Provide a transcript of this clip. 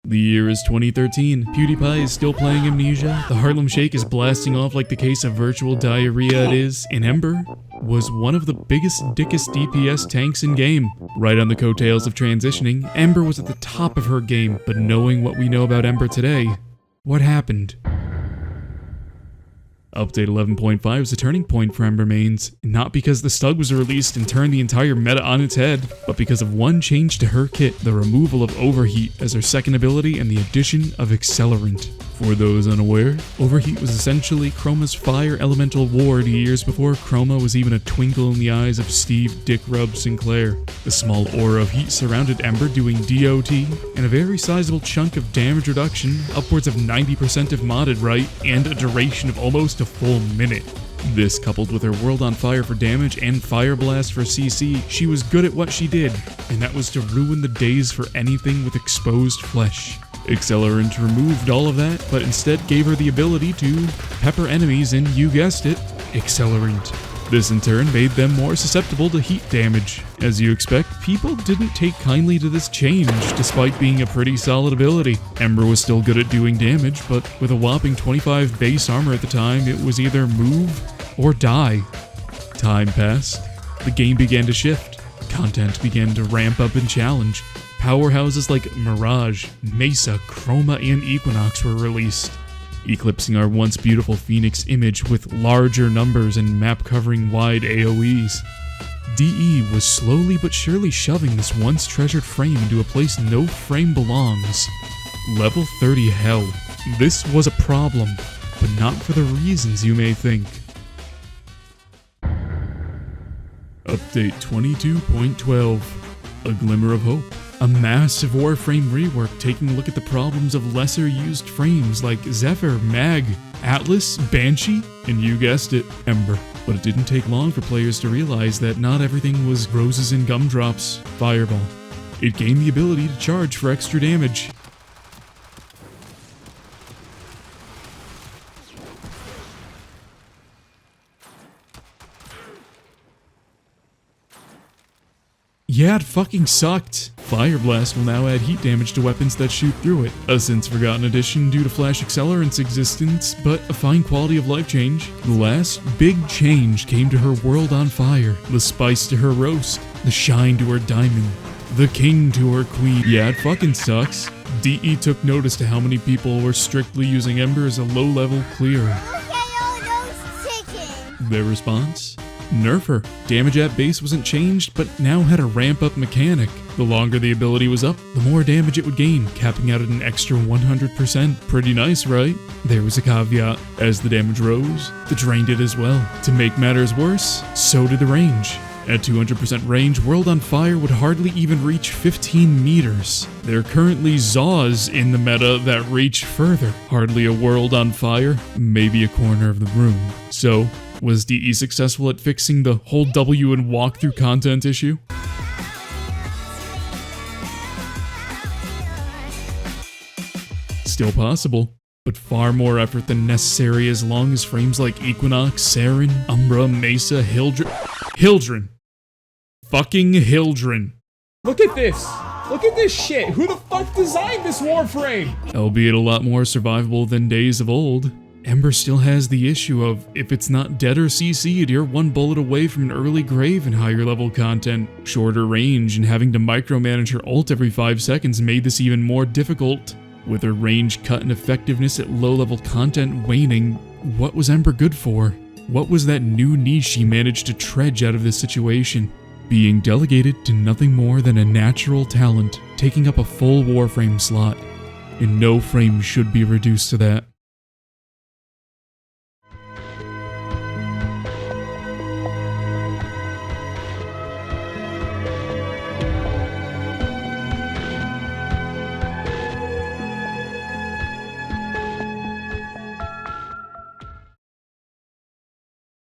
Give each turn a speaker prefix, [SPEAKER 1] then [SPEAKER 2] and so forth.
[SPEAKER 1] The year is 2013. PewDiePie is still playing Amnesia. The Harlem Shake is blasting off like the case of virtual diarrhea it is. And Ember was one of the biggest, dickest DPS tanks in game. Right on the coattails of transitioning, Ember was at the top of her game. But knowing what we know about Ember today, what happened? Update 11.5 is a turning point for Ember mains, not because the Stug was released and turned the entire meta on its head, but because of one change to her kit, the removal of Overheat as her second ability and the addition of Accelerant. For those unaware, Overheat was essentially Chroma's fire elemental ward years before Chroma was even a twinkle in the eyes of Steve Dick Rub Sinclair. The small aura of heat surrounded Ember doing DOT, and a very sizable chunk of damage reduction, upwards of 90% if modded right, and a duration of almost a full minute. This, coupled with her World on Fire for damage and Fire Blast for CC, she was good at what she did, and that was to ruin the days for anything with exposed flesh. Accelerant removed all of that, but instead gave her the ability to pepper enemies and, you guessed it, Accelerant. This in turn made them more susceptible to heat damage. As you expect, people didn't take kindly to this change, despite being a pretty solid ability. Ember was still good at doing damage, but with a whopping 25 base armor at the time, it was either move or die. Time passed. The game began to shift. Content began to ramp up and challenge. Powerhouses like Mirage, Mesa, Chroma, and Equinox were released, eclipsing our once beautiful Phoenix image with larger numbers and map-covering wide AoEs. DE was slowly but surely shoving this once treasured frame into a place no frame belongs. Level 30 hell. This was a problem, but not for the reasons you may think. Update 22.12. A Glimmer of Hope. A massive Warframe rework taking a look at the problems of lesser used frames like Zephyr, Mag, Atlas, Banshee, and you guessed it, Ember. But it didn't take long for players to realize that not everything was roses and gumdrops. Fireball. It gained the ability to charge for extra damage. Yeah, it fucking sucked. Fire Blast will now add heat damage to weapons that shoot through it. A since forgotten addition due to Flash Accelerant's existence, but a fine quality of life change. The last big change came to her World on Fire, the spice to her roast, the shine to her diamond, the king to her queen. Yeah, it fucking sucks. DE took notice to how many people were strictly using Ember as a low-level clear.
[SPEAKER 2] Look at all those chickens!
[SPEAKER 1] Their response? Nerf her. Damage at base wasn't changed, but now had a ramp-up mechanic. The longer the ability was up, the more damage it would gain, capping out at an extra 100%. Pretty nice, right? There was a caveat. As the damage rose, the drain did as well. To make matters worse, so did the range. At 200% range, World on Fire would hardly even reach 15 meters. There are currently Zaws in the meta that reach further. Hardly a World on Fire, maybe a corner of the room. So, was DE successful at fixing the hold W and walk through content issue? Still possible, but far more effort than necessary as long as frames like Equinox, Saren, Umbra, Mesa, Hildren. Fucking Hildren.
[SPEAKER 3] Look at this! Look at this shit! Who the fuck designed this Warframe?
[SPEAKER 1] Albeit a lot more survivable than days of old, Ember still has the issue of, if it's not dead or CC'd, you're one bullet away from an early grave in higher level content. Shorter range and having to micromanage her ult every 5 seconds made this even more difficult. With her range cut and effectiveness at low level content waning, what was Ember good for? What was that new niche she managed to trudge out of this situation? Being delegated to nothing more than a natural talent, taking up a full Warframe slot. And no frame should be reduced to that.